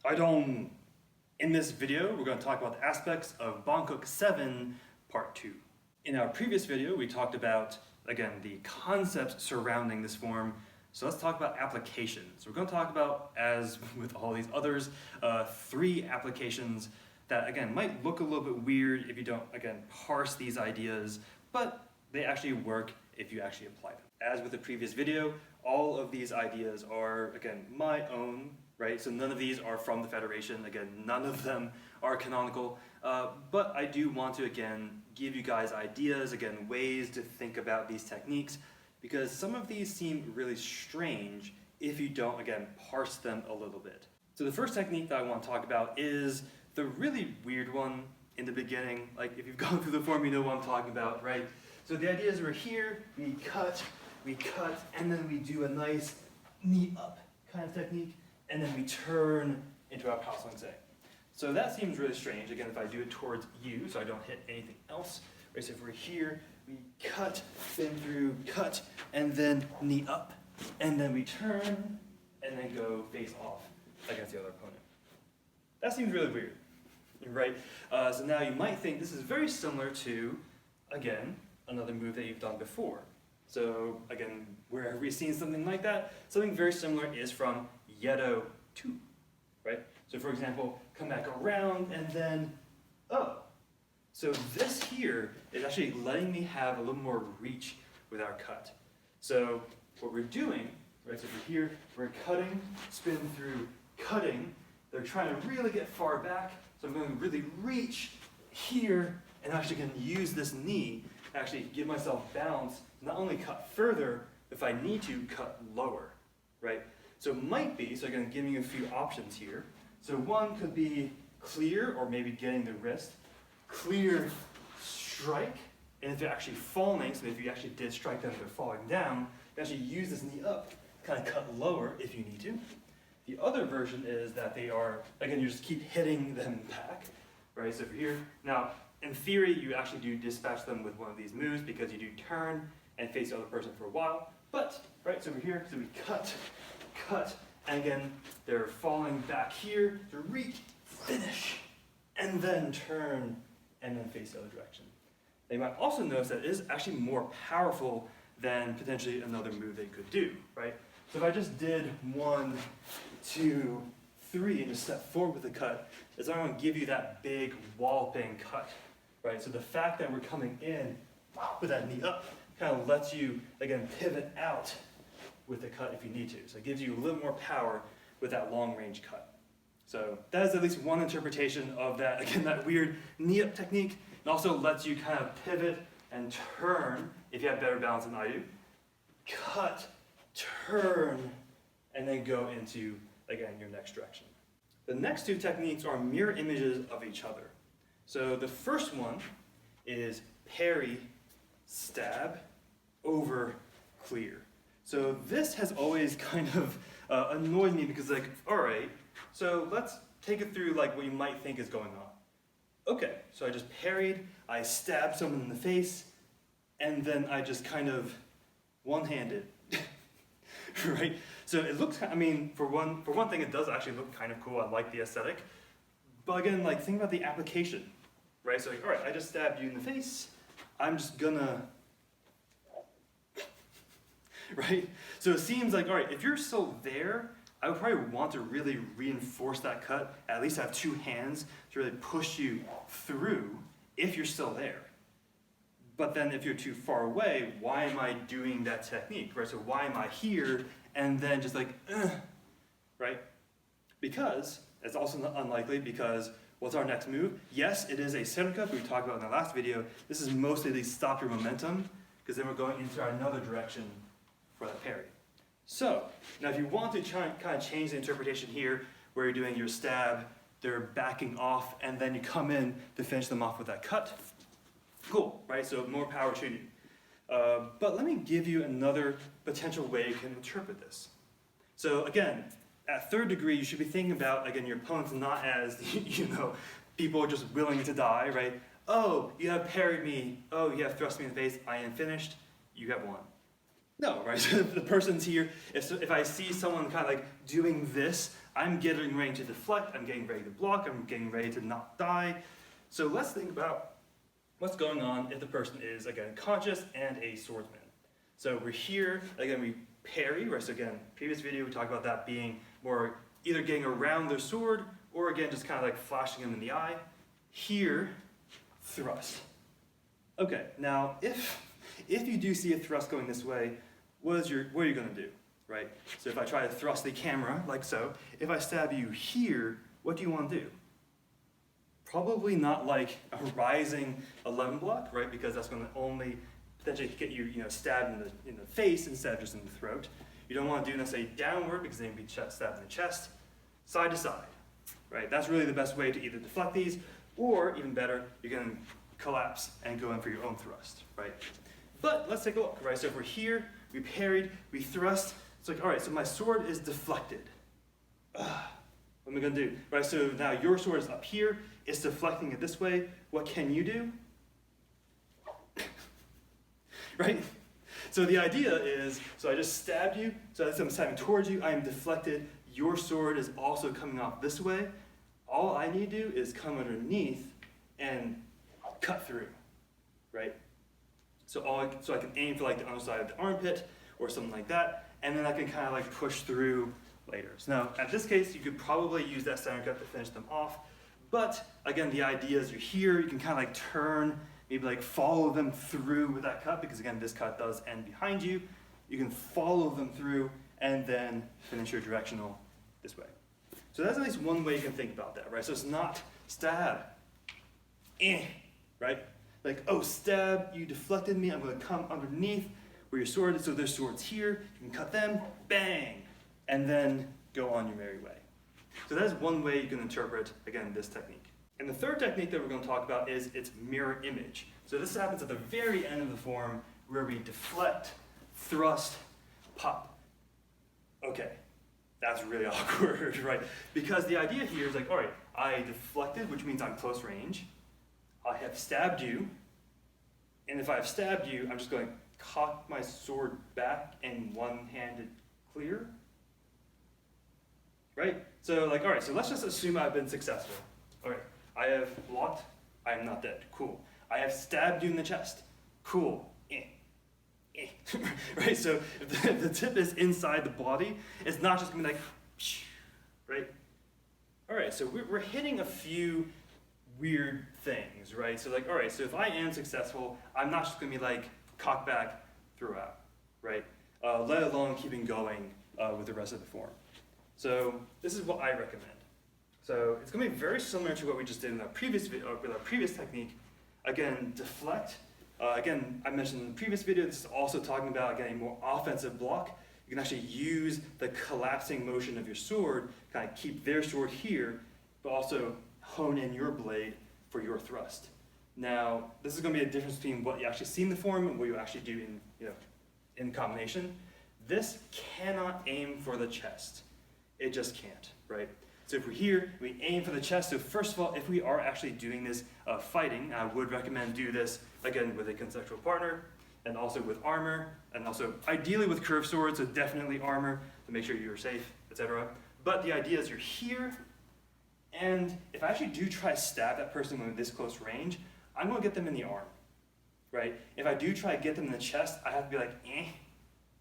Haidong! In this video, we're going to talk about the aspects of Bankuk 7, Part 2. In our previous video, we talked about, again, the concepts surrounding this form. So let's talk about applications. We're going to talk about, as with all these others, 3 applications that, again, might look a little bit weird if you don't, again, parse these ideas, but they actually work if you actually apply them. As with the previous video, all of these ideas are, again, my own, right? So none of these are from the Federation. Again, none of them are canonical, but I do want to, again, give you guys ideas, again, ways to think about these techniques, because some of these seem really strange if you don't, again, parse them a little bit. So the first technique that I want to talk about is the really weird one in the beginning. Like, if you've gone through the form, you know what I'm talking about, right? So the idea is we're here, we cut, and then we do a nice knee up kind of technique, and then we turn into our pow swing say. So that seems really strange, again, if I do it towards you, so I don't hit anything else. Right, so if we're here, we cut, spin through, cut, and then knee up, and then we turn, and then go face off against the other opponent. That seems really weird, right? So now you might think this is very similar to, again, another move that you've done before. So again, where have we seen something like that? Something very similar is from Yedo 2, right? So for example, come back around and then, oh. So this here is actually letting me have a little more reach with our cut. So what we're doing, right, so we're here, we're cutting, spin through, cutting. They're trying to really get far back, so I'm going to really reach here and actually can use this knee to actually give myself balance, not only cut further, if I need to, cut lower, right? So it might be, so again, giving you a few options here. So one could be clear, or maybe getting the wrist, clear, strike, and if they're actually falling, so if you actually did strike them, they're falling down, you actually use this knee up, kind of cut lower if you need to. The other version is that they are, again, you just keep hitting them back, right? So if you're here, now, in theory, you actually do dispatch them with one of these moves because you do turn and face the other person for a while, but, right, so we're here, so we cut, and again, they're falling back here to reach, finish, and then turn, and then face the other direction. Now, you might also notice that it is actually more powerful than potentially another move they could do, right? So if I just did 1, 2, 3, and just step forward with the cut, it's not going to give you that big walloping cut, right? So the fact that we're coming in with that knee up kind of lets you, again, pivot out with the cut if you need to. So it gives you a little more power with that long range cut. So that is at least one interpretation of that, again, that weird knee up technique. It also lets you kind of pivot and turn if you have better balance than I do. Cut, turn, and then go into, again, your next direction. The next 2 techniques are mirror images of each other. So the first one is parry, stab, over, clear. So this has always kind of annoyed me because, like, all right, so let's take it through like what you might think is going on. Okay, so I just parried, I stabbed someone in the face, and then I just kind of one-handed, right? So it looks, I mean, for one thing, it does actually look kind of cool. I like the aesthetic. But again, like, think about the application, right? So, like, all right, I just stabbed you in the face. I'm just gonna, right? So it seems like, all right, if you're still there, I would probably want to really reinforce that cut, at least have 2 hands to really push you through if you're still there. But then if you're too far away, why am I doing that technique, right? So why am I here and then just like, right? Because, it's also unlikely because what's our next move? Yes, it is a center cut, we talked about in the last video. This is mostly the stop your momentum, because then we're going into another direction for that parry. So, now if you want to kind of change the interpretation here, where you're doing your stab, they're backing off, and then you come in to finish them off with that cut, cool, right? So more power to you. But let me give you another potential way you can interpret this. So again, at 3rd degree, you should be thinking about, again, your opponents not as, you know, people just willing to die, right? Oh, you have parried me. Oh, you have thrust me in the face. I am finished. You have won. No, right? So the person's here. If I see someone kind of like doing this, I'm getting ready to deflect, I'm getting ready to block, I'm getting ready to not die. So let's think about what's going on if the person is, again, conscious and a swordsman. So we're here, again, we parry, right? So again, previous video we talked about that being more either getting around their sword or again, just kind of like flashing them in the eye. Here, thrust. Okay, now if you do see a thrust going this way, what are you gonna do, right? So if I try to thrust the camera, like so, if I stab you here, what do you want to do? Probably not like a rising 11 block, right? Because that's going to only potentially get you, stabbed in the face instead of just in the throat. You don't want to do necessarily downward because then you'd be stabbed in the chest, side to side, right? That's really the best way to either deflect these, or even better, you can collapse and go in for your own thrust, right? But let's take a look, right? So if we're here, we parried, we thrust. It's like, all right, so my sword is deflected. What am I gonna do? Right, so now your sword is up here, it's deflecting it this way. What can you do? Right? So the idea is, so I just stabbed you, so as I'm stabbing towards you, I am deflected. Your sword is also coming off this way. All I need to do is come underneath and cut through, right? So I can aim for like the underside of the armpit or something like that, and then I can kind of like push through later. So now, at this case, you could probably use that center cut to finish them off, but again, the idea is you're here, you can kind of like turn, maybe like follow them through with that cut, because again, this cut does end behind you. You can follow them through and then finish your directional this way. So that's at least one way you can think about that, right? So it's not stab, right? Like, oh, stab, you deflected me, I'm gonna come underneath where your sword is, so there's swords here, you can cut them, bang, and then go on your merry way. So that's one way you can interpret, again, this technique. And the third technique that we're gonna talk about is its mirror image. So this happens at the very end of the form where we deflect, thrust, pop. Okay, that's really awkward, right? Because the idea here is like, all right, I deflected, which means I'm close range. I have stabbed you, and if I've stabbed you, I'm just going to cock my sword back and one-handed clear, right? So like, all right, so let's just assume I've been successful. All right, I have blocked, I am not dead, cool. I have stabbed you in the chest, cool, right? So if the tip is inside the body, it's not just gonna be like, right? All right, so we're hitting a few weird things, right? So like, all right, so if I am successful, I'm not just gonna be like cock back throughout, right? Let alone keeping going with the rest of the form. So this is what I recommend. So it's gonna be very similar to what we just did in our previous video, with our previous technique. Again, deflect. Again, I mentioned in the previous video, this is also talking about, again, a more offensive block. You can actually use the collapsing motion of your sword, kind of keep their sword here, but also hone in your blade for your thrust. Now, this is going to be a difference between what you actually see in the form and what you actually do in combination. This cannot aim for the chest. It just can't, right? So if we're here, we aim for the chest. So first of all, if we are actually doing this fighting, I would recommend do this, again, with a consensual partner, and also with armor, and also ideally with curved swords, so definitely armor to make sure you're safe, etc. But the idea is you're here, and if I actually do try to stab that person with this close range, I'm going to get them in the arm, right? If I do try to get them in the chest, I have to be like,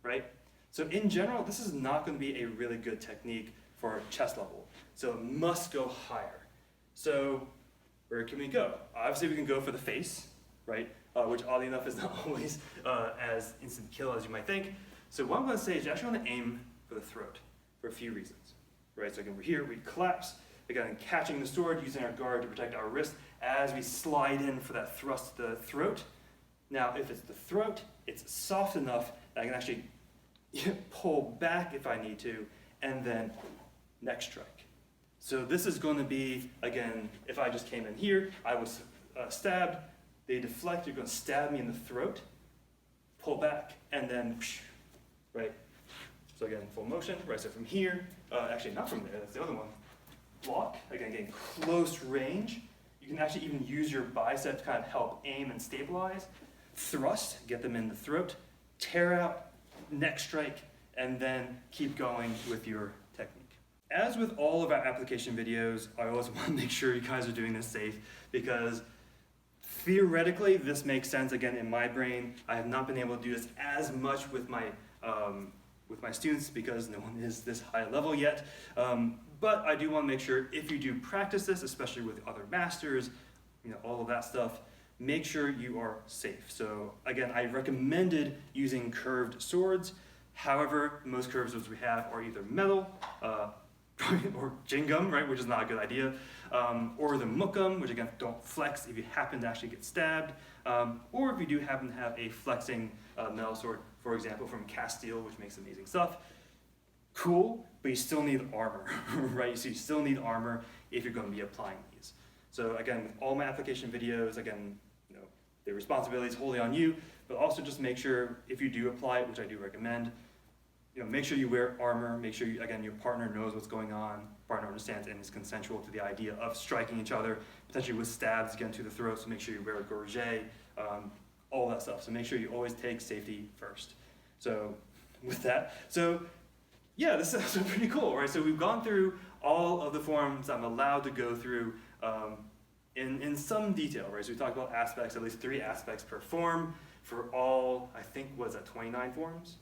right? So in general, this is not going to be a really good technique for chest level. So it must go higher. So where can we go? Obviously we can go for the face, right? Which oddly enough is not always as instant kill as you might think. So what I'm going to say is you actually want to aim for the throat for a few reasons, right? So again, we're here, we collapse, again, catching the sword, using our guard to protect our wrist as we slide in for that thrust to the throat. Now, if it's the throat, it's soft enough that I can actually pull back if I need to, and then neck strike. So this is going to be, again, if I just came in here, I was stabbed, they deflect, you're going to stab me in the throat, pull back, and then, right? So again, full motion, right? So from here, actually not from there, that's the other one. Block, again, getting close range. You can actually even use your bicep to kind of help aim and stabilize. Thrust, get them in the throat. Tear out, neck strike, and then keep going with your technique. As with all of our application videos, I always want to make sure you guys are doing this safe, because theoretically this makes sense. Again, in my brain, I have not been able to do this as much with my students because no one is this high level yet. But I do want to make sure if you do practice this, especially with other masters, all of that stuff, make sure you are safe. So again, I recommended using curved swords. However, most curved swords we have are either metal, or jingum, right, which is not a good idea, or the mukum, which again, don't flex if you happen to actually get stabbed, or if you do happen to have a flexing metal sword, for example, from cast steel, which makes amazing stuff. Cool, but you still need armor, right? So you still need armor if you're going to be applying these. So again, with all my application videos, again, the responsibility is wholly on you, but also just make sure if you do apply it, which I do recommend, make sure you wear armor, make sure, again, your partner knows what's going on, partner understands and is consensual to the idea of striking each other, potentially with stabs again to the throat, so make sure you wear a gorget, all that stuff. So make sure you always take safety first. So with that, yeah, this is also pretty cool, right? So we've gone through all of the forms I'm allowed to go through in some detail, right? So we talked about aspects, at least 3 aspects per form for all, I think, was that 29 forms?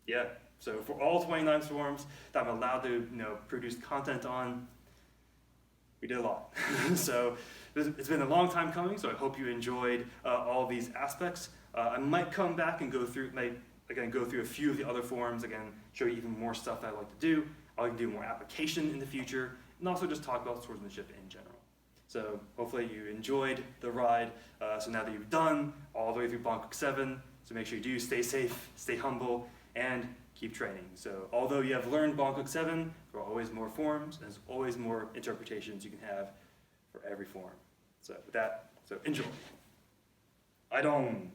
Yeah, so for all 29 forms that I'm allowed to produce content on, we did a lot. So it's been a long time coming, so I hope you enjoyed all these aspects. I might come back and go through a few of the other forms, again, show you even more stuff that I like to do. I can do more application in the future, and also just talk about swordsmanship in general. So hopefully you enjoyed the ride. So now that you've done all the way through Bankuk 7, so make sure you do stay safe, stay humble, and keep training. So although you have learned Bankuk 7, there are always more forms, and there's always more interpretations you can have for every form. So with that, enjoy. Haidong.